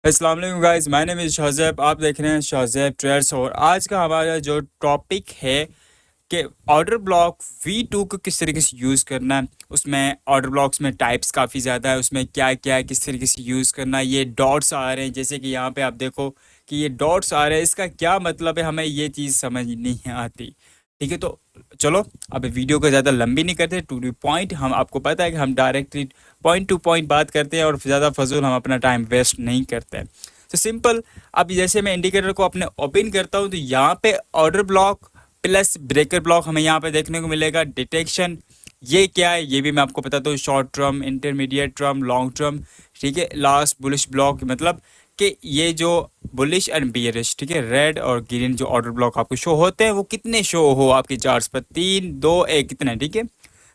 अस्सलाम वालेकुम guys, my name is शौज़ैब। आप देख रहे हैं शौज़ैब ट्रेडर्स। और आज का हमारा जो टॉपिक है कि ऑर्डर ब्लॉक V2 को किस तरीके से यूज़ करना है। उसमें ऑर्डर ब्लॉक्स में टाइप्स काफ़ी ज़्यादा है, उसमें क्या क्या है, किस तरीके से यूज़ करना है। ये डॉट्स आ रहे हैं, जैसे कि यहाँ पे आप देखो कि ये डॉट्स आ रहे हैं, इसका क्या मतलब है, हमें ये चीज़ समझ नहीं आती। ठीक है, तो चलो अब वीडियो को ज़्यादा लंबी नहीं करते, टू द पॉइंट। हम आपको पता है कि हम डायरेक्टली पॉइंट टू पॉइंट बात करते हैं और ज़्यादा फजूल हम अपना टाइम वेस्ट नहीं करते हैं। तो सिंपल, अब जैसे मैं इंडिकेटर को अपने ओपन करता हूँ तो यहाँ पे order block plus breaker block हमें यहाँ पे देखने को मिलेगा। डिटेक्शन ये क्या है ये भी मैं आपको बताता हूँ। Short term, intermediate term, long term. ठीक है, लास्ट बुलिश ब्लॉक मतलब कि ये जो बुलिश एंड बियरिश, ठीक है, रेड और ग्रीन जो ऑर्डर ब्लॉक आपको शो होते हैं वो कितने शो हो आपके चार्ट्स पर, 3 2 1 कितने। ठीक है,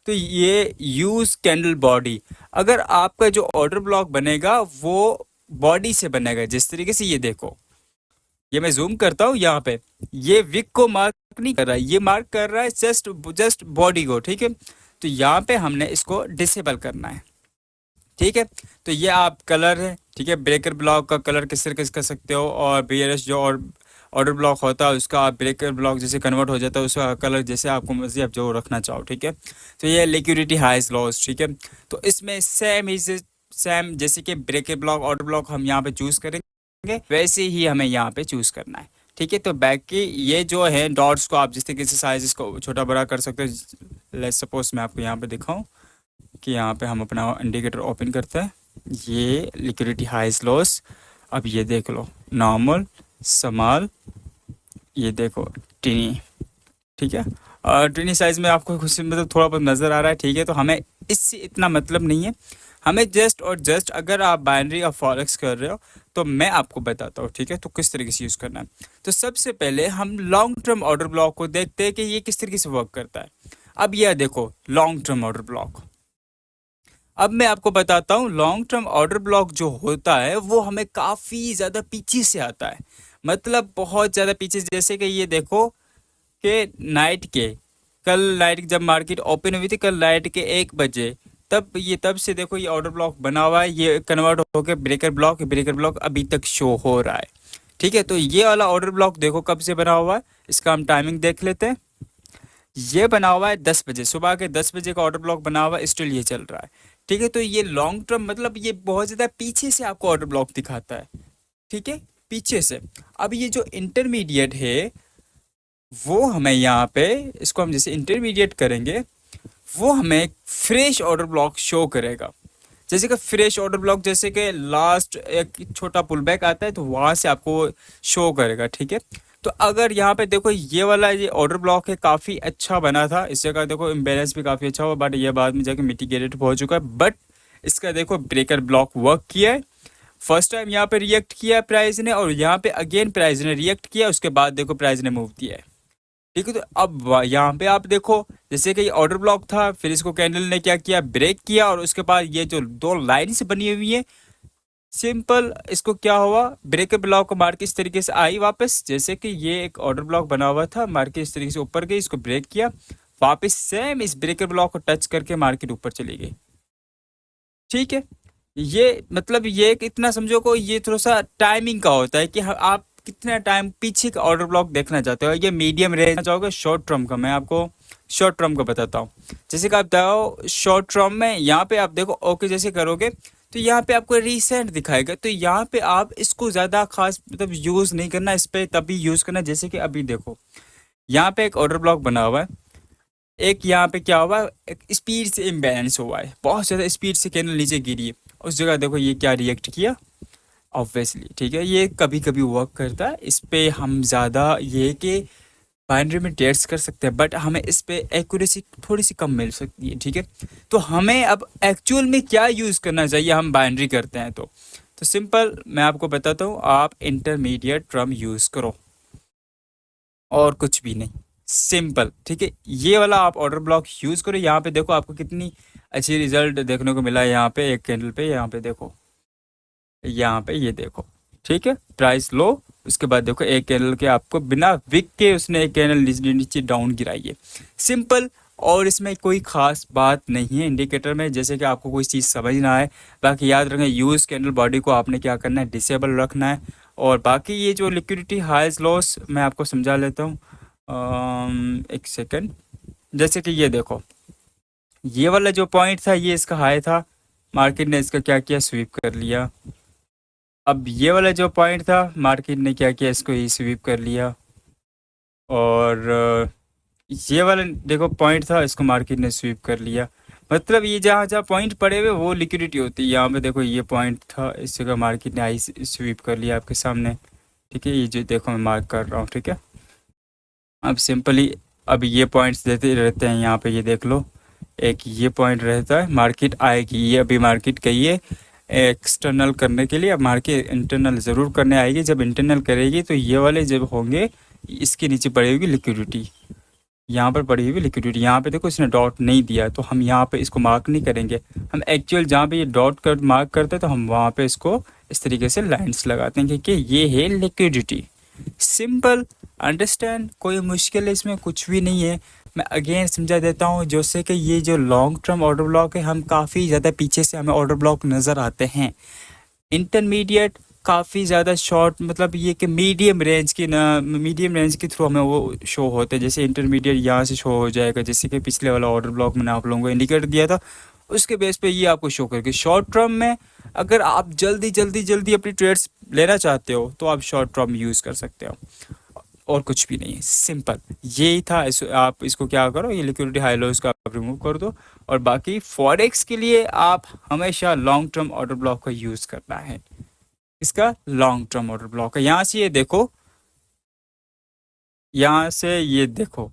तो ये यूज कैंडल बॉडी। अगर आपका जो ऑर्डर ब्लॉक बनेगा वो बॉडी से बनेगा, जिस तरीके से ये देखो, ये मैं जूम करता हूँ यहाँ पे, ये विक को मार्क नहीं कर रहा है, ये मार्क कर रहा है जस्ट जस्ट बॉडी को। ठीक है, तो यहाँ पे हमने इसको डिसेबल करना है। ठीक है, तो ये आप कलर है। ठीक है, ब्रेकर ब्लॉक का कलर किस तरह कर सकते हो, और बीआरएस जो और ऑर्डर ब्लॉक होता है उसका आप ब्रेकर ब्लॉक जैसे कन्वर्ट हो जाता है, उसका कलर जैसे आपको मर्जी आप जो रखना चाहो। ठीक है, तो ये लिक्विडिटी हाइज लॉस। ठीक है, तो इसमें सेम इज सेम, जैसे कि ब्रेकर ब्लॉक ऑर्डर ब्लॉक हम यहाँ पे चूज करेंगे वैसे ही हमें यहाँ पे चूज करना है। ठीक है, तो बैक की ये जो है डॉट्स को आप जिस तरीके से साइज इसको छोटा बड़ा कर सकते हो। लेट्स सपोज मैं आपको यहाँ पे दिखाऊं कि यहाँ पे हम अपना इंडिकेटर ओपन करते हैं, ये लिक्विडिटी हाइज लॉस। अब ये देख लो, नॉर्मल, स्मॉल, ये देखो टिनी। ठीक है, टिनी साइज में आपको कुछ मतलब थोड़ा बहुत नज़र आ रहा है। ठीक है, तो हमें इससे इतना मतलब नहीं है, हमें जस्ट और जस्ट अगर आप बाइनरी और फॉरेक्स कर रहे हो तो मैं आपको बताता हूँ। ठीक है, तो किस तरीके से यूज़ करना है। तो सबसे पहले हम लॉन्ग टर्म ऑर्डर ब्लॉक को देखते हैं कि ये किस तरीके से वर्क करता है। अब यह देखो लॉन्ग टर्म ऑर्डर ब्लॉक। अब मैं आपको बताता हूँ, लॉन्ग टर्म ऑर्डर ब्लॉक जो होता है वो हमें काफ़ी ज़्यादा पीछे से आता है, मतलब बहुत ज़्यादा पीछे। जैसे कि ये देखो कि नाइट के, कल नाइट जब मार्केट ओपन हुई थी, कल नाइट के 1 बजे, तब से देखो ये ऑर्डर ब्लॉक बना हुआ है, ये कन्वर्ट होकर ब्रेकर ब्लॉक, ब्रेकर ब्लॉक अभी तक शो हो रहा है। ठीक है, तो ये वाला ऑर्डर ब्लॉक देखो कब से बना हुआ है, इसका हम टाइमिंग देख लेते हैं। ये बना हुआ है 10 बजे, सुबह के 10 बजे का ऑर्डर ब्लॉक बना हुआ है, स्टिल ये चल रहा है। ठीक है, तो ये लॉन्ग टर्म मतलब ये बहुत ज़्यादा पीछे से आपको ऑर्डर ब्लॉक दिखाता है। ठीक है, पीछे से। अब ये जो इंटरमीडिएट है वो हमें यहाँ पे, इसको हम जैसे इंटरमीडिएट करेंगे वो हमें फ्रेश ऑर्डर ब्लॉक शो करेगा। जैसे कि फ्रेश ऑर्डर ब्लॉक, जैसे कि लास्ट एक छोटा पुल बैक आता है तो वहाँ से आपको शो करेगा। ठीक है, तो अगर यहाँ पे देखो ये वाला ये ऑर्डर ब्लॉक है, काफ़ी अच्छा बना था, इस जगह देखो इम्बेलेंस भी काफ़ी अच्छा हुआ, बट ये बाद में जाके मिटिगेटेड हो चुका है। बट इसका देखो ब्रेकर ब्लॉक वर्क किया है, फर्स्ट टाइम यहाँ पे रिएक्ट किया है प्राइस ने, और यहाँ पे अगेन प्राइस ने रिएक्ट किया, उसके बाद देखो प्राइस ने मूव दिया है। ठीक है, तो अब यहाँ पे आप देखो जैसे कि ये ऑर्डर ब्लॉक था, फिर इसको कैंडल ने क्या किया, ब्रेक किया, और उसके बाद ये जो दो लाइन्स बनी हुई है, सिंपल, इसको क्या हुआ, ब्रेकर ब्लॉक को मार के इस तरीके से आई वापस, जैसे कि ये एक ऑर्डर ब्लॉक बना हुआ था, मार्केट इस तरीके से ऊपर गई, इसको ब्रेक किया, वापस सेम इस ब्रेकर ब्लॉक को टच करके मार्केट ऊपर चली गई। ठीक है, ये मतलब ये एक इतना समझो को ये थोड़ा सा टाइमिंग का होता है कि आप कितना टाइम पीछे का ऑर्डर ब्लॉक देखना चाहते हो। ये मीडियम रेंज चाहोगे शॉर्ट टर्म का, मैं आपको शॉर्ट टर्म का बताता हूँ। जैसे कि आप बताओ शॉर्ट टर्म में यहाँ पे आप देखो ओके जैसे करोगे तो यहाँ पे आपको रिसेंट दिखाएगा, तो यहाँ पे आप इसको ज़्यादा खास मतलब यूज़ नहीं करना, इस पर तभी यूज़ करना जैसे कि अभी देखो यहाँ पे एक ऑर्डर ब्लॉक बना हुआ है, एक यहाँ पे क्या हुआ, एक स्पीड से इम्बैलेंस हुआ है, बहुत ज़्यादा स्पीड से कैंडल नीचे गिरी है, उस जगह देखो ये क्या रिएक्ट किया, ऑब्वियसली। ठीक है, ये कभी कभी वर्क करता है, इस पे हम ज़्यादा ये कि बाइनरी में ट्रेड्स कर सकते हैं, बट हमें इस पे एक्यूरेसी थोड़ी सी कम मिल सकती है। ठीक है, तो हमें अब एक्चुअल में क्या यूज़ करना चाहिए, हम बाइनरी करते हैं तो सिंपल मैं आपको बताता हूँ, आप इंटरमीडिएट टर्म यूज़ करो और कुछ भी नहीं, सिंपल। ठीक है, ये वाला आप ऑर्डर ब्लॉक यूज़ करो। यहाँ पे देखो आपको कितनी अच्छी रिजल्ट देखने को मिला है, यहाँ पे एक कैंडल पे, यहाँ पे देखो, यहाँ पे ये देखो। ठीक है, प्राइस लो, उसके बाद देखो एक कैंडल के आपको बिना विक के उसने एक कैंडल नीचे नीचे डाउन गिराई है। सिंपल, और इसमें कोई ख़ास बात नहीं है इंडिकेटर में, जैसे कि आपको कोई चीज़ समझ ना आए। बाकी याद रखें, यूज़ कैंडल बॉडी को आपने क्या करना है, डिसेबल रखना है। और बाकी ये जो लिक्विडिटी हाइज लॉस मैं आपको समझा लेता हूँ। एक सेकंड, जैसे कि ये देखो, ये वाला जो पॉइंट था ये इसका हाई था, मार्केट ने इसका क्या किया, स्वीप कर लिया। अब ये वाला जो पॉइंट था, मार्केट ने क्या किया, इसको ही स्वीप कर लिया। और ये वाला देखो पॉइंट था, इसको मार्केट ने स्वीप कर लिया। मतलब ये जहाँ जहाँ पॉइंट पड़े हुए वो लिक्विडिटी होती है। यहाँ पे देखो ये पॉइंट था, इस जगह मार्केट ने आई स्वीप कर लिया आपके सामने, ठीक है। ये जो देखो मैं मार्क कर रहा हूँ, ठीक है। अब सिंपली अब ये पॉइंट्स देते रहते हैं यहाँ पे, ये देख लो, एक ये पॉइंट रहता है, मार्केट आएगी, ये अभी मार्केट गई है एक्सटर्नल करने के लिए। अब मार्केट इंटरनल ज़रूर करने आएगी, जब इंटरनल करेगी तो ये वाले जब होंगे, इसके नीचे पड़ेगी लिक्विडिटी, यहाँ पर पड़ी हुई लिक्विडिटी। यहाँ पे देखो इसने डॉट नहीं दिया, तो हम यहाँ पे इसको मार्क नहीं करेंगे। हम एक्चुअल जहाँ पे ये डॉट कर मार्क करते हैं, तो हम वहाँ पे इसको इस तरीके से लाइंस लगाते हैं कि ये है लिक्विडिटी। सिंपल, अंडरस्टैंड, कोई मुश्किल इसमें कुछ भी नहीं है। मैं अगेन समझा देता हूँ, जैसे कि ये जो लॉन्ग टर्म ऑर्डर ब्लॉक है, हम काफ़ी ज़्यादा पीछे से हमें ऑर्डर ब्लॉक नज़र आते हैं। इंटरमीडिएट काफ़ी ज़्यादा शॉर्ट, मतलब ये कि मीडियम रेंज के थ्रू हमें वो शो होते हैं। जैसे इंटरमीडिएट यहाँ से शो हो जाएगा, जैसे कि पिछले वाला ऑर्डर ब्लॉक मैंने आप लोगों को इंडिकेटर दिया था, उसके बेस पे ये आपको शो करके। शॉर्ट टर्म में अगर आप जल्दी अपनी ट्रेड्स लेना चाहते हो तो आप शॉर्ट टर्म यूज़ कर सकते हो, और कुछ भी नहीं है। सिंपल यही था। आप इसको क्या करो, ये लिक्विडिटी हाई लो इसको आप रिमूव कर दो। और बाकी फॉरेक्स के लिए आप हमेशा लॉन्ग टर्म ऑर्डर ब्लॉक का यूज़ करना है। इसका लॉन्ग टर्म ऑर्डर ब्लॉक है, यहाँ से ये देखो, यहाँ से ये देखो,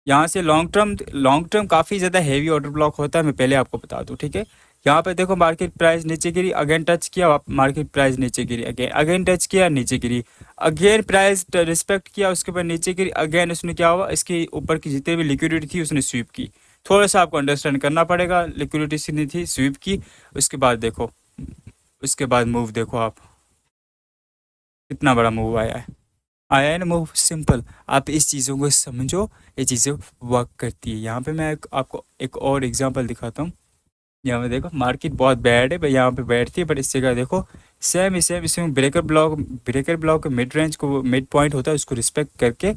यहाँ से लॉन्ग टर्म काफ़ी ज़्यादा हेवी ऑर्डर ब्लॉक होता है, मैं पहले आपको बता दूँ, ठीक है। यहाँ पे देखो मार्केट प्राइस नीचे गिरी, अगेन टच किया, मार्केट प्राइस नीचे गिरी, अगेन टच किया, नीचे गिरी, अगेन प्राइस रिस्पेक्ट किया, उसके बाद नीचे गिरी, अगेन उसने क्या हुआ, इसके ऊपर की जितने भी लिक्विडिटी थी उसने स्वीप की। थोड़ा सा आपको अंडरस्टैंड करना पड़ेगा, लिक्विडिटी से नहीं थी, स्वीप की, उसके बाद देखो, उसके बाद मूव देखो आप, कितना बड़ा मूव आया है ना मूव। सिंपल, आप इस चीज़ों को समझो, ये चीज़ें वर्क करती है। यहाँ पे मैं आपको एक और एग्जांपल दिखाता हूँ। यहाँ पे देखो मार्केट बहुत बैड है भाई, यहाँ पे बैड थी, बट इस जगह देखो सेम इसमें ब्रेकर ब्लॉक मिड रेंज को, मिड पॉइंट होता है, उसको रिस्पेक्ट करके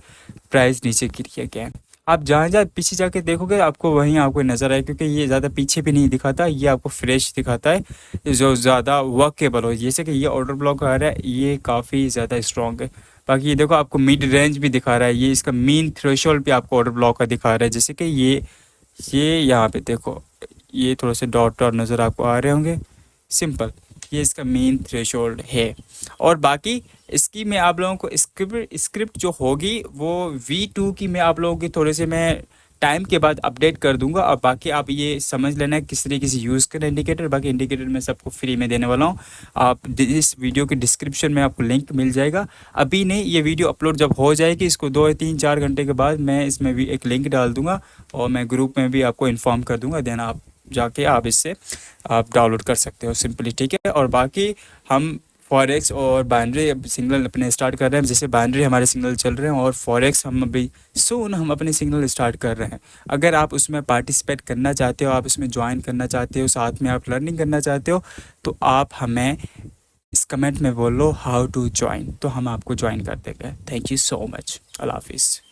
प्राइस नीचे गिरी गया है। आप जहाँ जहाँ पीछे जाके देखोगे आपको वहीं आपको नज़र आए, क्योंकि ये ज़्यादा पीछे भी नहीं दिखाता, ये आपको फ्रेश दिखाता है जो ज़्यादा वर्केबल हो। जैसे कि ये ऑर्डर ब्लॉक आ रहा है, ये काफ़ी ज़्यादा स्ट्रॉन्ग है। बाकी ये देखो आपको मिड रेंज भी दिखा रहा है, ये इसका मीन थ्रेशोल्ड भी आपको ऑर्डर ब्लॉक का दिखा रहा है। जैसे कि ये यहाँ पे देखो, ये थोड़े से डॉट नज़र आपको आ रहे होंगे। सिंपल, ये इसका मेन थ्रेशोल्ड है। और बाकी इसकी मैं आप लोगों को स्क्रिप्ट जो होगी वो V2 की मैं आप लोगों की थोड़े से मैं टाइम के बाद अपडेट कर दूंगा। और बाकी आप ये समझ लेना है किस तरीके से यूज़ करें इंडिकेटर। बाकी इंडिकेटर मैं सबको फ्री में देने वाला हूँ। आप इस वीडियो के डिस्क्रिप्शन में आपको लिंक मिल जाएगा। अभी नहीं, ये वीडियो अपलोड जब हो जाएगी, इसको 2-3-4 घंटे के बाद मैं इसमें भी एक लिंक डाल दूँगा, और मैं ग्रुप में भी आपको इन्फॉर्म कर दूँगा। देन आप जाके आप इससे आप डाउनलोड कर सकते हो सिंपली, ठीक है। और बाकी हम फॉरेक्स और बाइनरी अब सिग्नल अपने स्टार्ट कर रहे हैं। जैसे बाइनरी हमारे सिग्नल चल रहे हैं, और फॉरेक्स हम अभी सून हम अपने सिग्नल स्टार्ट कर रहे हैं। अगर आप उसमें पार्टिसिपेट करना चाहते हो, आप उसमें ज्वाइन करना चाहते हो, साथ में आप लर्निंग करना चाहते हो, तो आप हमें इस कमेंट में बोलो हाउ टू ज्वाइन, तो हम आपको ज्वाइन कर देंगे। Thank you so much. अल्लाह हाफिज़।